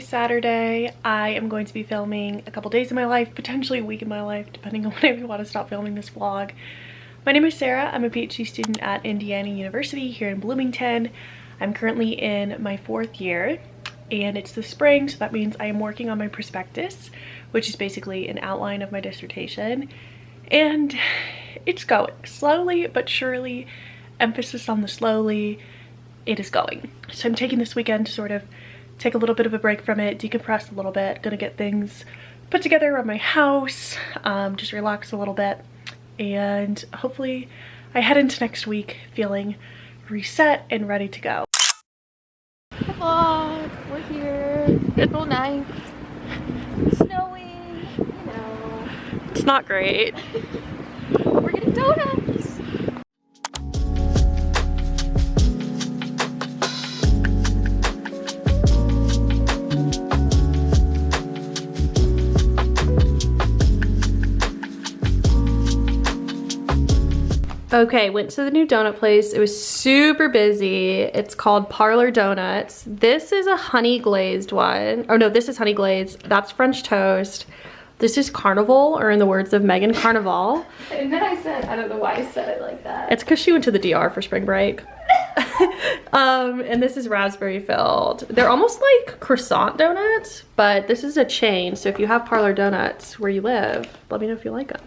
Saturday. I am going to be filming a couple days of my life, potentially a week of my life, depending on when I want to stop filming this vlog. My name is Sarah. I'm a PhD student at Indiana University here in Bloomington. I'm currently in my 4th year and it's the spring, so that means I am working on my prospectus, which is basically an outline of my dissertation. And it's going slowly but surely, emphasis on the slowly. It is going. So I'm taking this weekend to sort of take a little bit of a break from it, decompress a little bit, gonna get things put together around my house, just relax a little bit, and hopefully I head into next week feeling reset and ready to go. Vlog, we're here, April 9th, snowing, you know. It's not great. We're getting donuts. Okay, went to the new donut place. It was super busy. It's called Parlor Donuts. This is a honey glazed one. Oh no, this is honey glazed. That's French toast. This is Carnival, or in the words of Megan, Carnival. And then I said, I don't know why I said it like that. It's because she went to the DR for spring break. And this is raspberry filled. They're almost like croissant donuts, but this is a chain. So if you have Parlor Donuts where you live, let me know if you like them.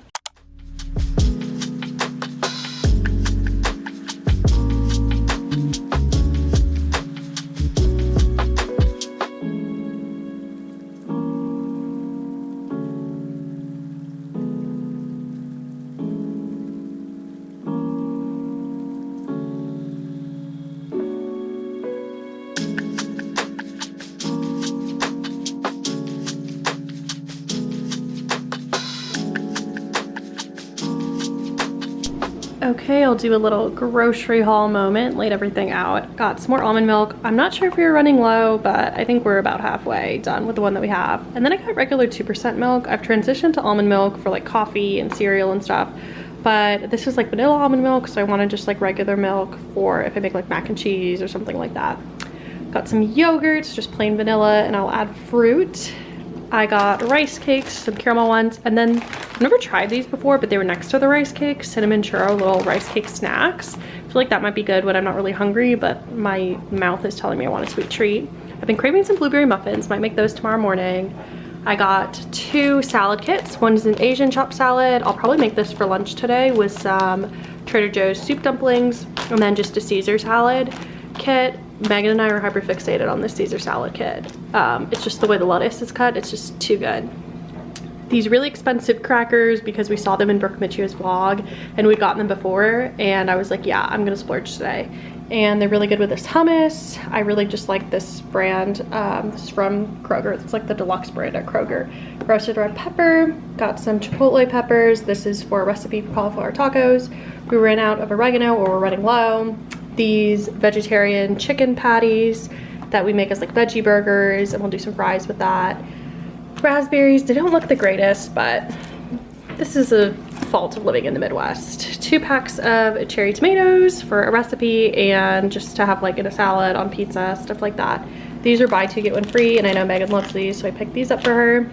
Okay, I'll do a little grocery haul moment, laid everything out. Got some more almond milk. I'm not sure if we were running low, but I think we're about halfway done with the one that we have. And then I got regular 2% milk. I've transitioned to almond milk for like coffee and cereal and stuff, but this is like vanilla almond milk, so I wanted just like regular milk for if I make like mac and cheese or something like that. Got some yogurts, just plain vanilla, and I'll add fruit. I got rice cakes, some caramel ones, and then I've never tried these before, but they were next to the rice cakes, cinnamon churro little rice cake snacks. I feel like that might be good when I'm not really hungry, but my mouth is telling me I want a sweet treat. I've been craving some blueberry muffins, might make those tomorrow morning. I got 2 salad kits. One is an Asian chopped salad. I'll probably make this for lunch today with some Trader Joe's soup dumplings, and then just a Caesar salad kit. Megan and I are hyper fixated on this Caesar salad kit. It's just the way the lettuce is cut, it's just too good. These really expensive crackers, because we saw them in Brooke Michio's vlog and we'd gotten them before, and I was like, yeah, I'm gonna splurge today. And they're really good with this hummus. I really just like this brand. This is from Kroger. It's like the deluxe brand at Kroger. Roasted red pepper, got some chipotle peppers. This is for a recipe for cauliflower tacos. We ran out of oregano, or we're running low. These vegetarian chicken patties that we make as like veggie burgers, and we'll do some fries with that. Raspberries, they don't look the greatest, but this is a fault of living in the Midwest. 2 packs of cherry tomatoes for a recipe, and just to have like in a salad, on pizza, stuff like that. These are buy 2 get 1 free, and I know Megan loves these, so I picked these up for her.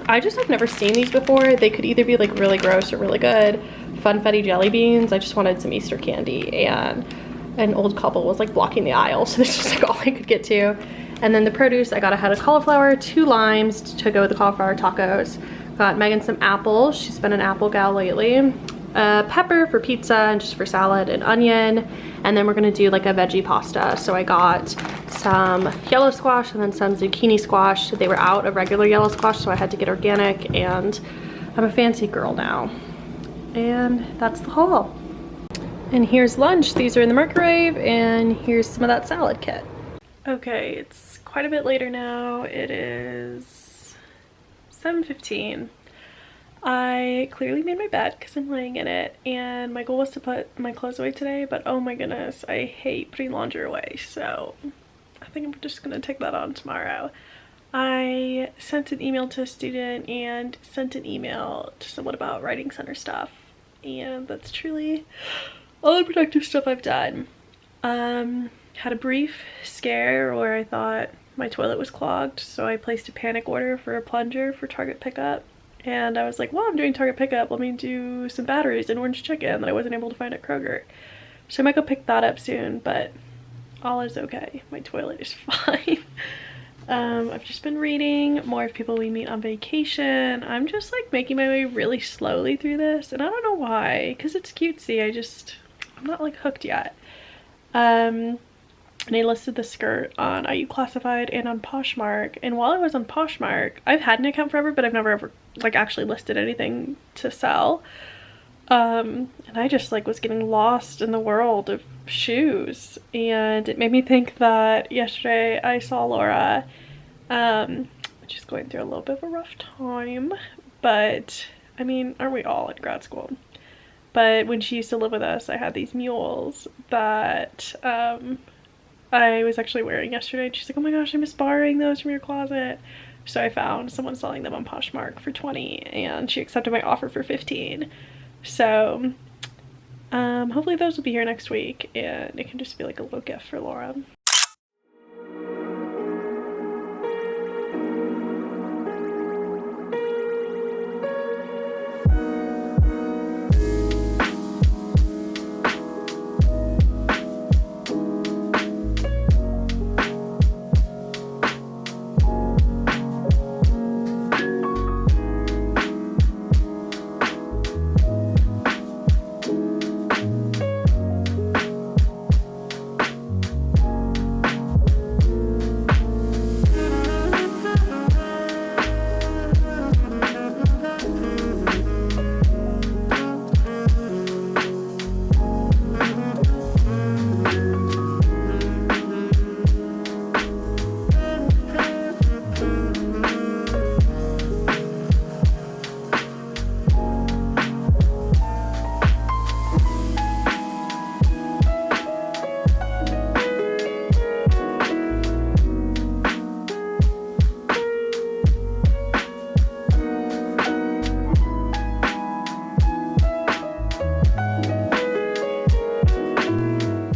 I just have never seen these before. They could either be like really gross or really good. Funfetti jelly beans. I just wanted some Easter candy, and an old couple was like blocking the aisle, so this is like all I could get to. And then the produce, I got a head of cauliflower, 2 limes to go with the cauliflower tacos. Got Megan some apples, she's been an apple gal lately. Pepper for pizza and just for salad, and onion. And then we're gonna do like a veggie pasta. So I got some yellow squash and then some zucchini squash. They were out of regular yellow squash, so I had to get organic, and I'm a fancy girl now. And that's the haul. And here's lunch. These are in the microwave, and here's some of that salad kit. Okay, it's quite a bit later now. It is 7:15. I clearly made my bed because I'm laying in it, and my goal was to put my clothes away today, but oh my goodness, I hate putting laundry away, so I think I'm just gonna take that on tomorrow. I sent an email to a student and sent an email to someone about writing center stuff, and that's truly all the productive stuff I've done. Had a brief scare where I thought my toilet was clogged, so I placed a panic order for a plunger for Target pickup. And I was like, well, I'm doing Target pickup, let me do some batteries and orange chicken that I wasn't able to find at Kroger. So I might go pick that up soon, but all is okay. My toilet is fine. I've just been reading more of people we meet on vacation. I'm just like making my way really slowly through this, and I don't know why, because it's cutesy. I'm not like hooked yet. And I listed the skirt on IU Classified and on Poshmark, and while I was on Poshmark, I've had an account forever, but I've never ever like actually listed anything to sell. And I just like was getting lost in the world of shoes, and it made me think that yesterday I saw Laura, which is going through a little bit of a rough time, but I mean, aren't we all in grad school? But when she used to live with us, I had these mules that I was actually wearing yesterday, and she's like, oh my gosh, I miss borrowing those from your closet. So I found someone selling them on Poshmark for 20, and she accepted my offer for 15. So hopefully those will be here next week, and it can just be like a little gift for Laura.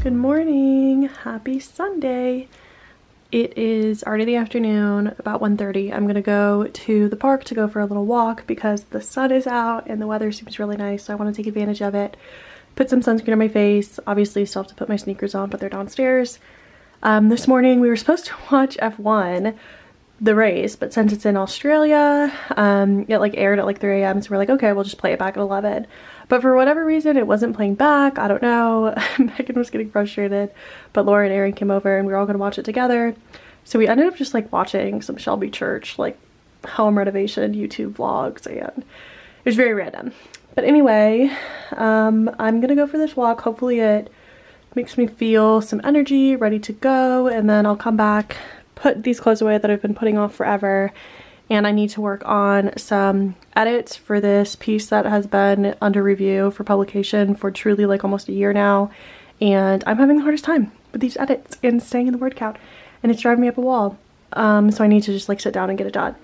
Good morning, happy Sunday. It is already the afternoon, about 1:30. I'm gonna go to the park to go for a little walk because the sun is out and the weather seems really nice, so I want to take advantage of it. Put some sunscreen on my face. Obviously still have to put my sneakers on, but they're downstairs. This morning we were supposed to watch F1, the race, but since it's in Australia, it like aired at like 3 a.m. so we're like, okay, we'll just play it back at 11. But for whatever reason, it wasn't playing back. I don't know. Megan was getting frustrated, but Laura and Aaron came over and we were all gonna watch it together. So we ended up just like watching some Shelby Church, like home renovation YouTube vlogs, and it was very random. But anyway, I'm gonna go for this walk. Hopefully it makes me feel some energy, ready to go, and then I'll come back, put these clothes away that I've been putting off forever, and I need to work on some edits for this piece that has been under review for publication for truly like almost a year now, and I'm having the hardest time with these edits and staying in the word count, and it's driving me up a wall. So I need to just like sit down and get it done.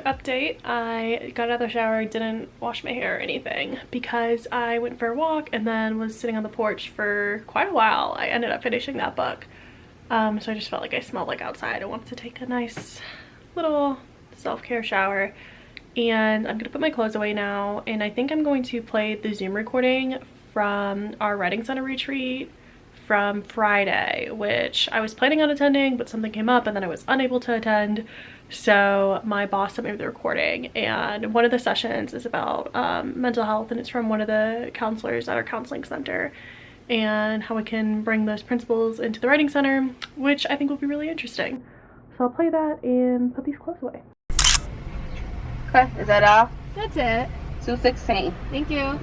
Update, I got out of the shower, didn't wash my hair or anything because I went for a walk and then was sitting on the porch for quite a while. I ended up finishing that book, so I just felt like I smelled like outside. I wanted to take a nice little self-care shower, and I'm gonna put my clothes away now, and I think I'm going to play the Zoom recording from our Writing Center retreat from Friday, which I was planning on attending, but something came up and then I was unable to attend. So my boss sent me the recording, and one of the sessions is about mental health, and it's from one of the counselors at our counseling center, and how we can bring those principles into the Writing Center, which I think will be really interesting. So I'll play that and put these clothes away. Okay, is that all? That's it. 216. Thank you.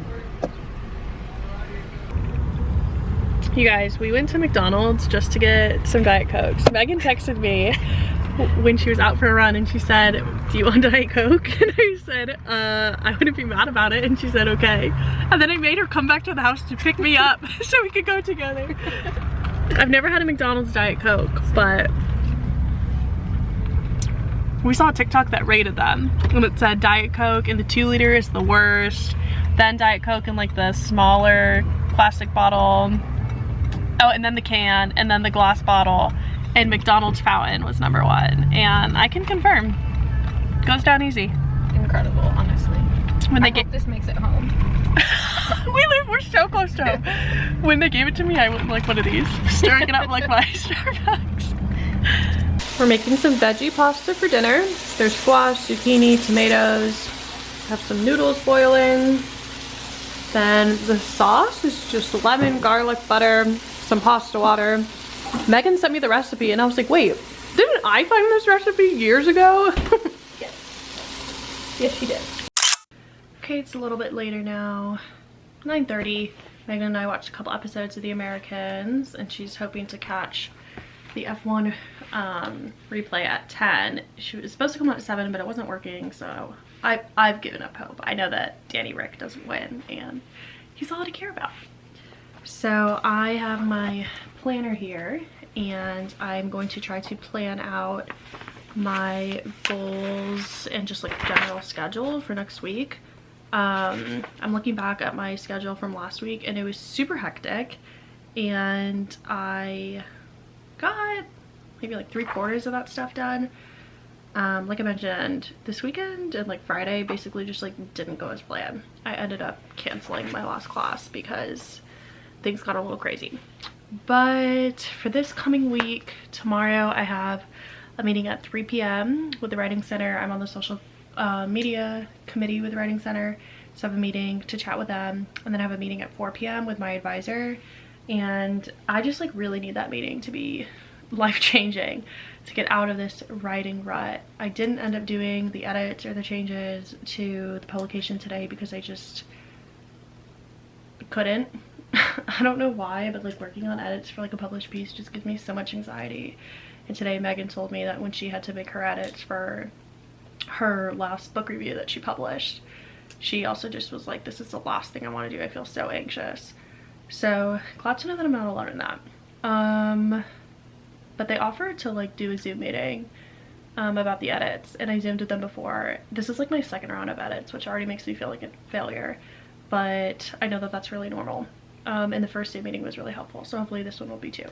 You guys, we went to McDonald's just to get some Diet Cokes. Megan texted me when she was out for a run and she said, do you want Diet Coke? And I said, I wouldn't be mad about it. And she said, okay. And then I made her come back to the house to pick me up so we could go together. I've never had a McDonald's Diet Coke, but we saw a TikTok that rated them. And it said Diet Coke in the 2-liter is the worst. Then Diet Coke in like the smaller plastic bottle. Oh, and then the can, and then the glass bottle. And McDonald's fountain was number 1. And I can confirm, goes down easy. Incredible, honestly. When they hope this makes it home. we're so close to home. When they gave it to me, I went like one of these, stirring it up like my Starbucks. We're making some veggie pasta for dinner. There's squash, zucchini, tomatoes. Have some noodles boiling. Then the sauce is just lemon, garlic, butter, some pasta water. Megan sent me the recipe and I was like, wait, didn't I find this recipe years ago? Yes, she did. Okay, it's a little bit later now, 9:30. Megan and I watched a couple episodes of The Americans and she's hoping to catch the F1 replay at 10. She was supposed to come out at 7, but it wasn't working, so I've given up hope. I know that Danny Rick doesn't win and he's all I care about. So I have my planner here and I'm going to try to plan out my goals and just like general schedule for next week. I'm looking back at my schedule from last week and it was super hectic and I got maybe like 3/4 of that stuff done. Like I mentioned, this weekend and like Friday basically just like didn't go as planned. I ended up canceling my last class because things got a little crazy. But for this coming week, tomorrow I have a meeting at 3 p.m. with the Writing Center. I'm on the social media committee with the Writing Center, so I have a meeting to chat with them, and then I have a meeting at 4 p.m. with my advisor. And I just like really need that meeting to be life-changing to get out of this writing rut. I didn't end up doing the edits or the changes to the publication today because I just couldn't. I don't know why, but like working on edits for like a published piece just gives me so much anxiety. And today Megan told me that when she had to make her edits for her last book review that she published, she also just was like, this is the last thing I want to do. I feel so anxious. So glad to know that I'm not alone in that. But they offered to like do a Zoom meeting about the edits, and I Zoomed with them before. This is like my second round of edits, which already makes me feel like a failure, but I know that that's really normal. And the first Zoom meeting was really helpful, so hopefully this one will be too.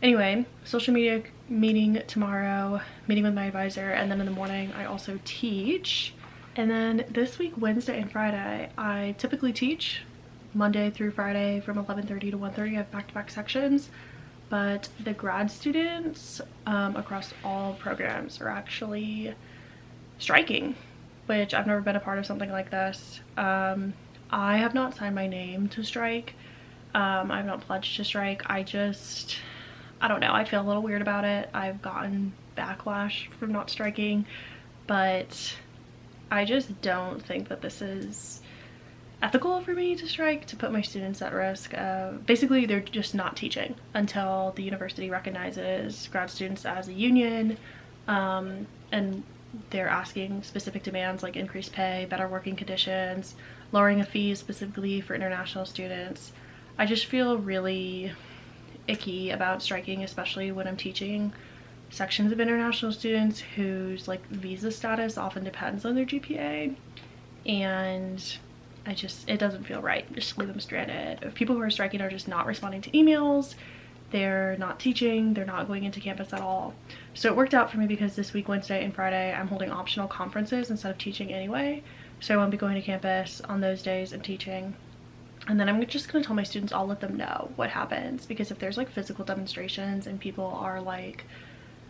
Anyway, social media meeting tomorrow, meeting with my advisor, and then in the morning I also teach. And then this week, Wednesday and Friday, I typically teach Monday through Friday from 11:30 to 1:30. I have back-to-back sections, but the grad students across all programs are actually striking, which I've never been a part of something like this. I have not signed my name to strike. I have not pledged to strike. I don't know, I feel a little weird about it. I've gotten backlash from not striking, but I just don't think that this is ethical for me to strike, to put my students at risk. Basically, they're just not teaching until the university recognizes grad students as a union, and they're asking specific demands like increased pay, better working conditions, lowering of fees specifically for international students. I just feel really icky about striking, especially when I'm teaching sections of international students whose like visa status often depends on their GPA, and it doesn't feel right just to leave them stranded. If people who are striking are just not responding to emails, they're not teaching, they're not going into campus at all. So it worked out for me because this week, Wednesday and Friday, I'm holding optional conferences instead of teaching anyway, so I won't be going to campus on those days and teaching. And then I'm just gonna tell my students, I'll let them know what happens, because if there's like physical demonstrations and people are like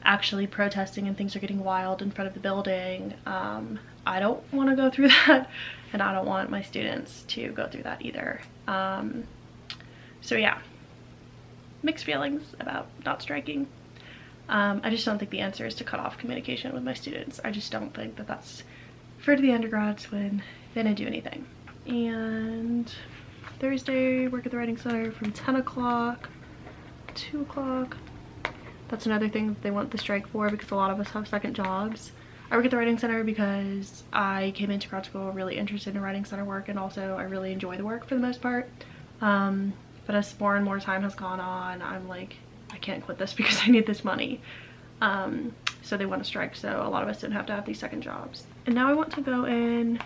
actually protesting and things are getting wild in front of the building, I don't want to go through that, and I don't want my students to go through that either. So yeah, mixed feelings about not striking. I just don't think the answer is to cut off communication with my students. I just don't think that that's fair to the undergrads when they didn't do anything. And Thursday, work at the Writing Center from 10 o'clock, 2 o'clock. That's another thing that they want the strike for, because a lot of us have second jobs. I work at the Writing Center because I came into grad school really interested in Writing Center work, and also I really enjoy the work for the most part. But as more and more time has gone on, I'm like, I can't quit this because I need this money. So they want to strike, so a lot of us didn't have to have these second jobs. And now I want to go in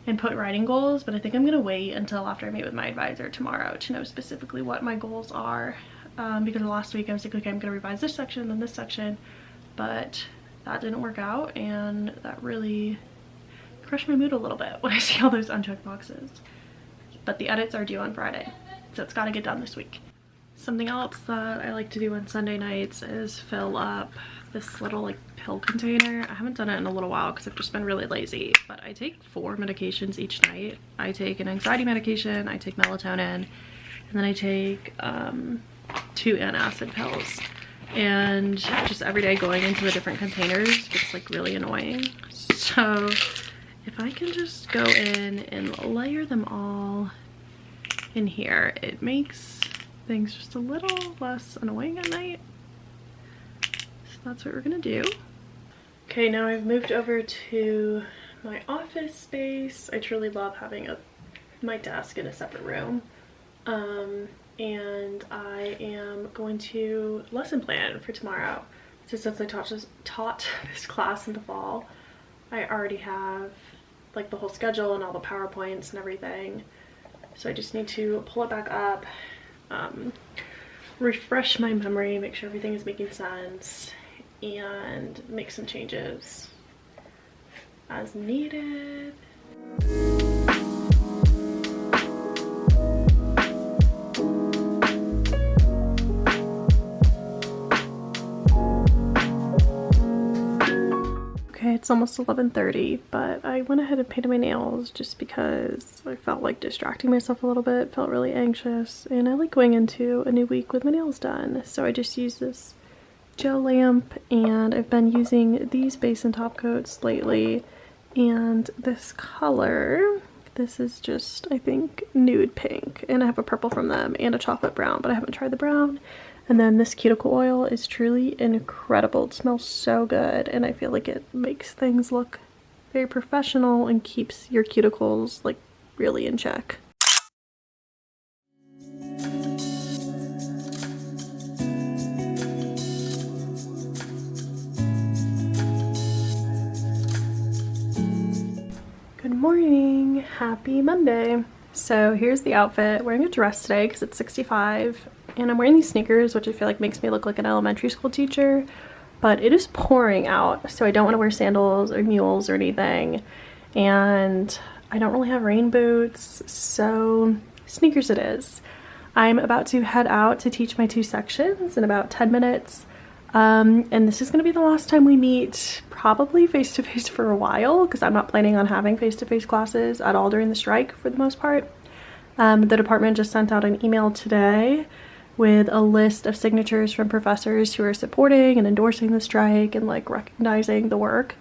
and put writing goals, but I think I'm gonna wait until after I meet with my advisor tomorrow to know specifically what my goals are. Because last week I was like, okay, I'm gonna revise this section and then this section, but that didn't work out, and that really crushed my mood a little bit when I see all those unchecked boxes. But the edits are due on Friday, so it's got to get done this week. Something else that I like to do on Sunday nights is fill up this little like pill container. I haven't done it in a little while because I've just been really lazy, but I take 4 medications each night. I take an anxiety medication, I take melatonin, and then I take 2 antacid pills. And just every day going into the different containers gets like really annoying. So if I can just go in and layer them all in here, it makes things just a little less annoying at night. So that's what we're gonna do. Okay, now I've moved over to my office space. I truly love having my desk in a separate room. And I am going to lesson plan for tomorrow. So since I taught this class in the fall, I already have like the whole schedule and all the PowerPoints and everything. So I just need to pull it back up, refresh my memory, make sure everything is making sense, and make some changes as needed. Okay, it's almost 11:30, but I went ahead and painted my nails just because I felt like distracting myself a little bit, felt really anxious, and I like going into a new week with my nails done. So I just used this gel lamp, and I've been using these base and top coats lately, and this color, this is just, I think, nude pink, and I have a purple from them and a chocolate brown, but I haven't tried the brown. And then this cuticle oil is truly incredible. It smells so good, and I feel like it makes things look very professional and keeps your cuticles like really in check. Good morning, happy Monday. So here's the outfit. I'm wearing a dress today because it's 65, and I'm wearing these sneakers, which I feel like makes me look like an elementary school teacher, but it is pouring out, so I don't want to wear sandals or mules or anything, and I don't really have rain boots, so sneakers it is. I'm about to head out to teach my 2 sections in about 10 minutes, and this is going to be the last time we meet, probably face-to-face for a while, because I'm not planning on having face-to-face classes at all during the strike for the most part. The department just sent out an email today with a list of signatures from professors who are supporting and endorsing the strike and like recognizing the work.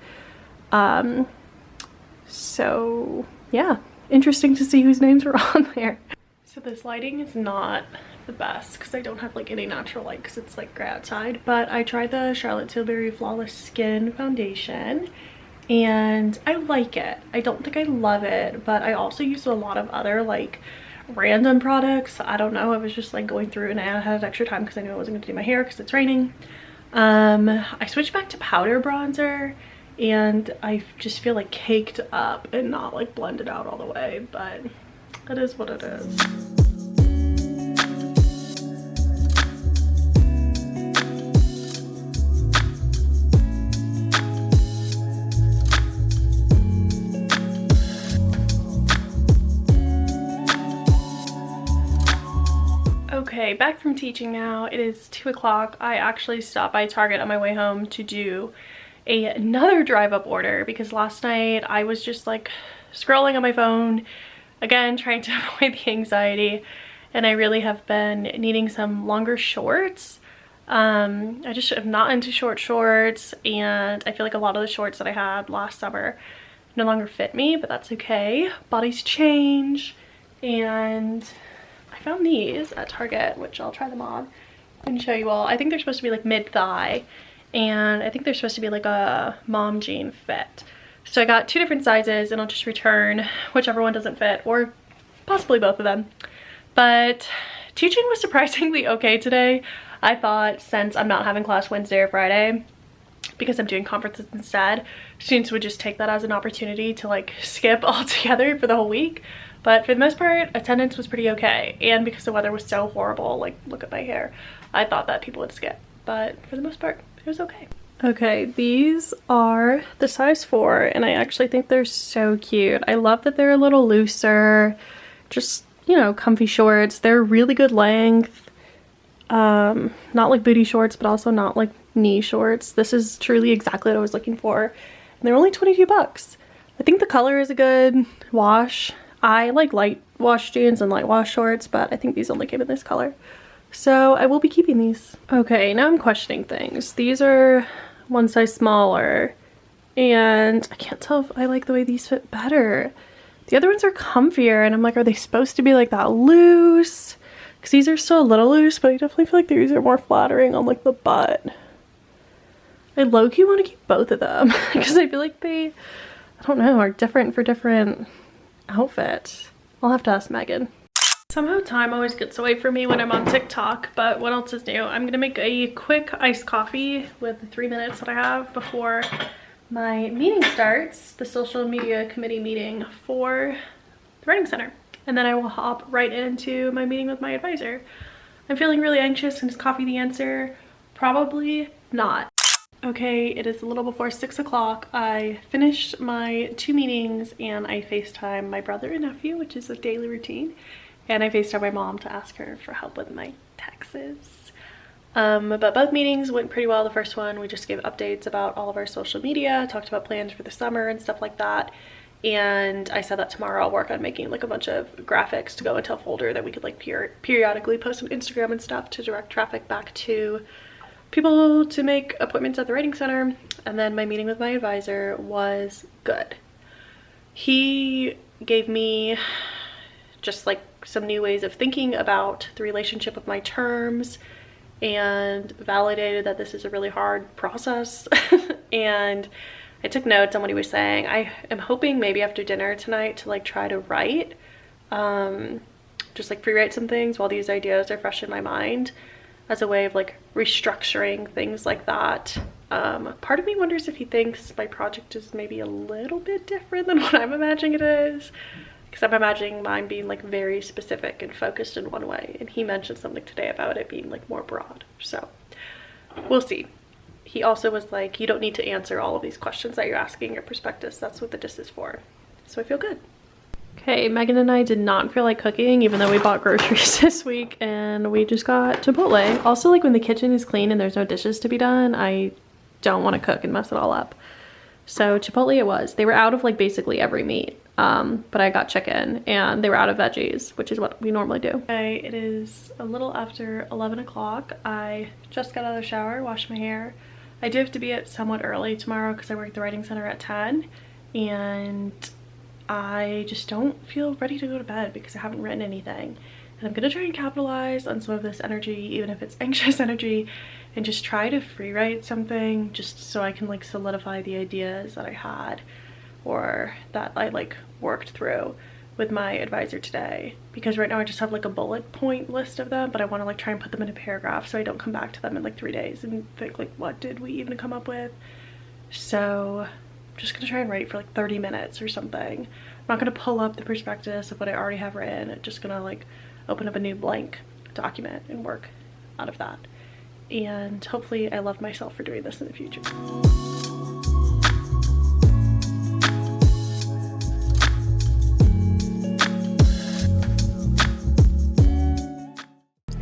So yeah, interesting to see whose names were on there. So this lighting is not the best because I don't have like any natural light because it's like gray outside, but I tried the Charlotte Tilbury Flawless Skin Foundation and I like it. I don't think I love it, but I also used a lot of other like random products. I don't know, I was just like going through and I had extra time because I knew I wasn't going to do my hair because it's raining. I switched back to powder bronzer and I just feel like caked up and not like blended out all the way, but it is what it is. Okay, back from teaching now. It is 2 o'clock. I actually stopped by Target on my way home to do another drive-up order because last night I was just like scrolling on my phone, again, trying to avoid the anxiety, and I really have been needing some longer shorts. I just am not into short shorts, and I feel like a lot of the shorts that I had last summer no longer fit me, but that's okay. Bodies change, and I found these at Target, which I'll try them on. and show you all. I think they're supposed to be like mid-thigh, and I think they're supposed to be like a mom jean fit. So I got 2 different sizes, and I'll just return whichever one doesn't fit, or possibly both of them. But teaching was surprisingly okay today. I thought, since I'm not having class Wednesday or Friday because I'm doing conferences instead, students would just take that as an opportunity to like skip altogether for the whole week. But for the most part, attendance was pretty okay. And because the weather was so horrible, like look at my hair, I thought that people would skip. But for the most part, it was okay. Okay, these are the size 4, and I actually think they're so cute. I love that they're a little looser, just, you know, comfy shorts. They're really good length. Not like booty shorts, but also not like knee shorts. This is truly exactly what I was looking for. And they're only 22 bucks. I think the color is a good wash. I like light wash jeans and light wash shorts, but I think these only came in this color. So I will be keeping these. Okay, now I'm questioning things. These are one size smaller, and I can't tell if I like the way these fit better. The other ones are comfier, and I'm like, are they supposed to be like that loose? Because these are still a little loose, but I definitely feel like these are more flattering on like the butt. I low-key want to keep both of them because I feel like they, I don't know, are different for different outfits. I'll have to ask Megan. Somehow time always gets away from me when I'm on TikTok, but what else is new? I'm gonna make a quick iced coffee with the 3 minutes that I have before my meeting starts, the social media committee meeting for the Writing Center. And then I will hop right into my meeting with my advisor. I'm feeling really anxious, and is coffee the answer? Probably not. Okay, it is a little before 6 o'clock. I finished my 2 meetings, and I FaceTime my brother and nephew, which is a daily routine. And I FaceTime my mom to ask her for help with my taxes. But both meetings went pretty well. The first one, we just gave updates about all of our social media, talked about plans for the summer and stuff like that. And I said that tomorrow I'll work on making like a bunch of graphics to go into a folder that we could like periodically post on Instagram and stuff to direct traffic back to people to make appointments at the Writing Center. And then my meeting with my advisor was good. He gave me just like some new ways of thinking about the relationship with my terms, and validated that this is a really hard process. And I took notes on what he was saying. I am hoping maybe after dinner tonight to like try to write, just like free write some things while these ideas are fresh in my mind, as a way of like restructuring things like that. Part of me wonders if he thinks my project is maybe a little bit different than what I'm imagining it is, because I'm imagining mine being like very specific and focused in one way, and he mentioned something today about it being like more broad. So we'll see. He also was like, you don't need to answer all of these questions that you're asking in your prospectus. That's what the DIS is for. So I feel good. Okay, Megan and I did not feel like cooking, even though we bought groceries this week, and we just got Chipotle. Also, like when the kitchen is clean and there's no dishes to be done, I don't want to cook and mess it all up. So Chipotle it was. They were out of like basically every meat, but I got chicken, and they were out of veggies, which is what we normally do. Okay, it is a little after 11 o'clock. I just got out of the shower, washed my hair. I do have to be at somewhat early tomorrow because I work at the Writing Center at 10, and I just don't feel ready to go to bed because I haven't written anything. And I'm gonna try and capitalize on some of this energy, even if it's anxious energy, and just try to free write something just so I can like solidify the ideas that I had, or that I like worked through with my advisor today. Because right now I just have like a bullet point list of them, but I want to like try and put them in a paragraph so I don't come back to them in like 3 days and think like, what did we even come up with? So I'm just gonna try and write for like 30 minutes or something. I'm not gonna pull up the prospectus of what I already have written. I'm just gonna like open up a new blank document and work out of that. And hopefully I love myself for doing this in the future.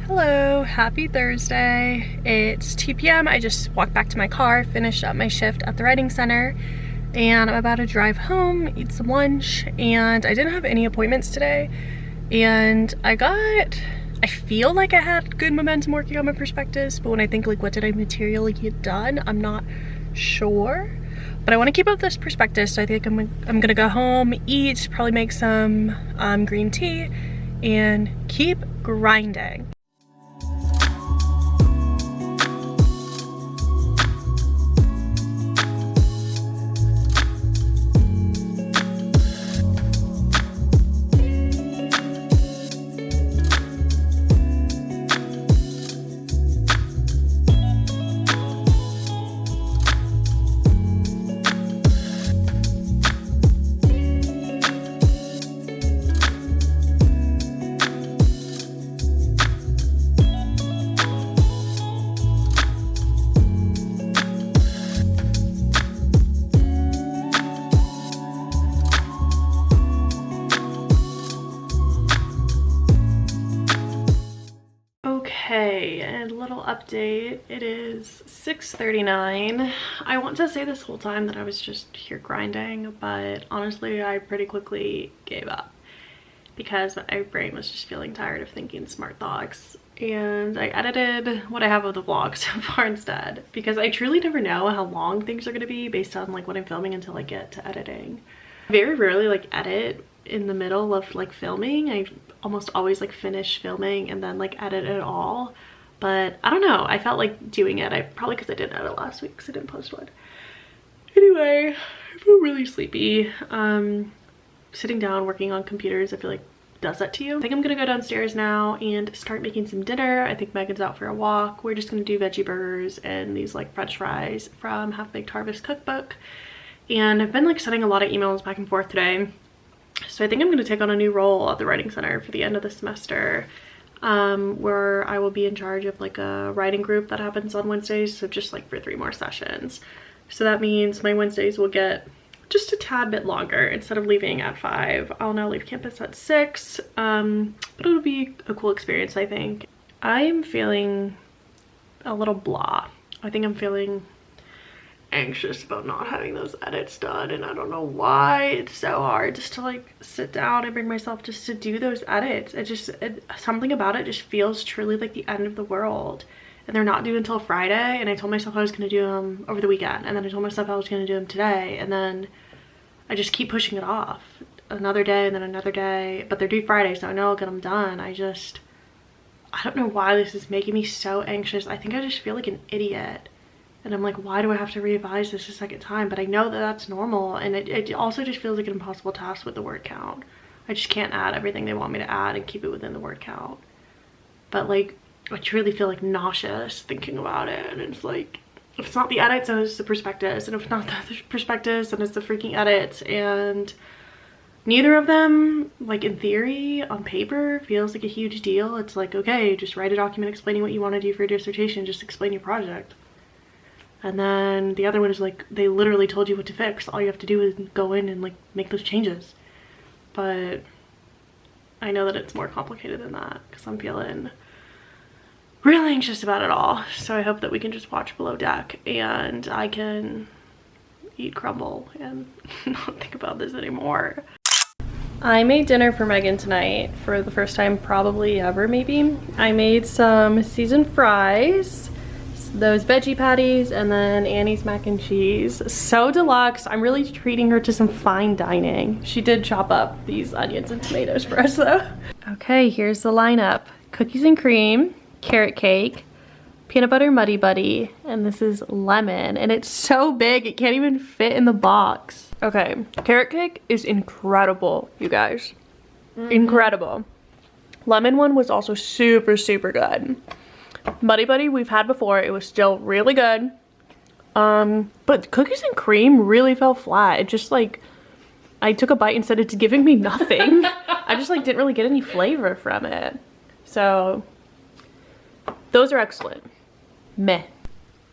Hello, happy Thursday. It's 2 p.m. I just walked back to my car, finished up my shift at the Writing Center, and I'm about to drive home, eat some lunch, and I didn't have any appointments today. And I feel like I had good momentum working on my prospectus, but when I think like what did I materially get done, I'm not sure. But I want to keep up this prospectus, so I think I'm gonna go home, eat, probably make some green tea, and keep grinding. little update. It is 6:39. I want to say this whole time that I was just here grinding, but honestly I pretty quickly gave up because my brain was just feeling tired of thinking smart thoughts, and I edited what I have of the vlog so far instead, because I truly never know how long things are going to be based on like what I'm filming until I get to editing. I very rarely like edit in the middle of like filming. I almost always like finish filming and then like edit it all, but I don't know, I felt like doing it. I probably because I didn't edit last week because I didn't post one. Anyway, I feel really sleepy. Sitting down working on computers, I feel like does that to you. I think I'm gonna go downstairs now and start making some dinner. I think Megan's out for a walk. We're just gonna do veggie burgers and these like french fries from Half Baked Harvest cookbook. And I've been like sending a lot of emails back and forth today, so I think I'm going to take on a new role at the writing center for the end of the semester, where I will be in charge of like a writing group that happens on Wednesdays, so just like for 3 more sessions. So that means my Wednesdays will get just a tad bit longer. Instead of leaving at 5, I'll now leave campus at 6, but it'll be a cool experience, I think. I'm feeling a little blah. I think I'm feeling anxious about not having those edits done, and I don't know why. It's so hard just to like sit down and bring myself just to do those edits. Something about it just feels truly like the end of the world, and they're not due until Friday, and I told myself I was going to do them over the weekend, and then I told myself I was going to do them today, and then I just keep pushing it off another day and then another day, but they're due Friday, so I know I'll get them done. I don't know why this is making me so anxious. I think I just feel like an idiot. And I'm like, why do I have to revise this a second time? But I know that that's normal. And it also just feels like an impossible task with the word count. I just can't add everything they want me to add and keep it within the word count. But like, I truly feel like nauseous thinking about it. And it's like, if it's not the edits, then it's the prospectus. And if it's not the prospectus, then it's the freaking edits. And neither of them, like in theory, on paper, feels like a huge deal. It's like, okay, just write a document explaining what you want to do for your dissertation. Just explain your project. And then the other one is like, they literally told you what to fix. All you have to do is go in and like make those changes. But I know that it's more complicated than that because I'm feeling real anxious about it all. So I hope that we can just watch Below Deck and I can eat crumble and not think about this anymore. I made dinner for Megan tonight for the first time probably ever, maybe. I made some seasoned fries, those veggie patties, and then Annie's mac and cheese. So deluxe. I'm really treating her to some fine dining. She did chop up these onions and tomatoes for us though. Okay, here's the lineup. Cookies and cream, carrot cake, peanut butter muddy buddy, and this is lemon, and it's so big it can't even fit in the box. Okay, carrot cake is incredible, you guys. Incredible. Lemon one was also super good. Muddy buddy we've had before, it was still really good, but cookies and cream really fell flat. It just like, I took a bite and said it's giving me nothing. I just like didn't really get any flavor from it. So those are excellent. Meh.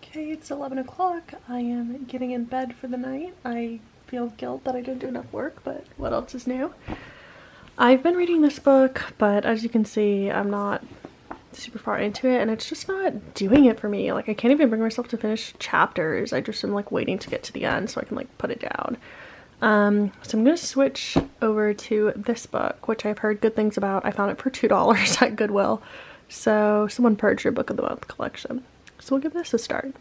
Okay, it's 11 o'clock. I am getting in bed for the night. I feel guilt that I didn't do enough work, but what else is new? I've been reading this book, but as you can see, I'm not super far into it, and it's just not doing it for me. Like, I can't even bring myself to finish chapters. I just am like waiting to get to the end so I can like put it down. So I'm gonna switch over to this book, which I've heard good things about. I found it for $2 at Goodwill. So someone purged your book of the month collection. So we'll give this a start.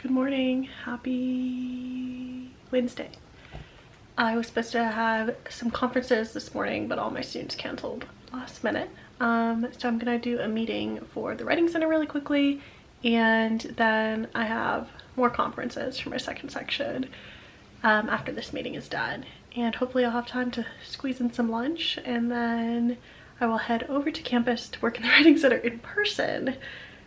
Good morning. Happy Wednesday. I was supposed to have some conferences this morning, but all my students canceled last minute. So I'm gonna do a meeting for the writing center really quickly, and then I have more conferences for my second section after this meeting is done. And hopefully I'll have time to squeeze in some lunch, and then I will head over to campus to work in the writing center in person.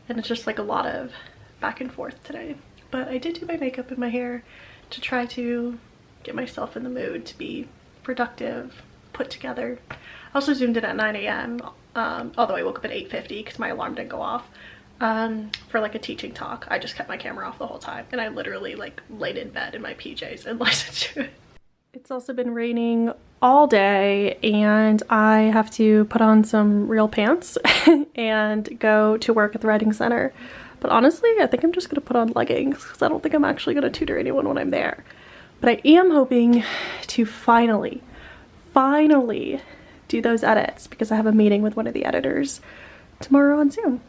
And it's just like a lot of back and forth today. But I did do my makeup and my hair to try to get myself in the mood to be productive, put together. I also zoomed in at 9 a.m. Although I woke up at 8:50 because my alarm didn't go off. for like a teaching talk. I just kept my camera off the whole time and I literally like laid in bed in my PJs and listened to it. It's also been raining all day and I have to put on some real pants and go to work at the writing center. But honestly, I think I'm just gonna put on leggings because I don't think I'm actually gonna tutor anyone when I'm there. But I am hoping to finally do those edits because I have a meeting with one of the editors tomorrow on Zoom.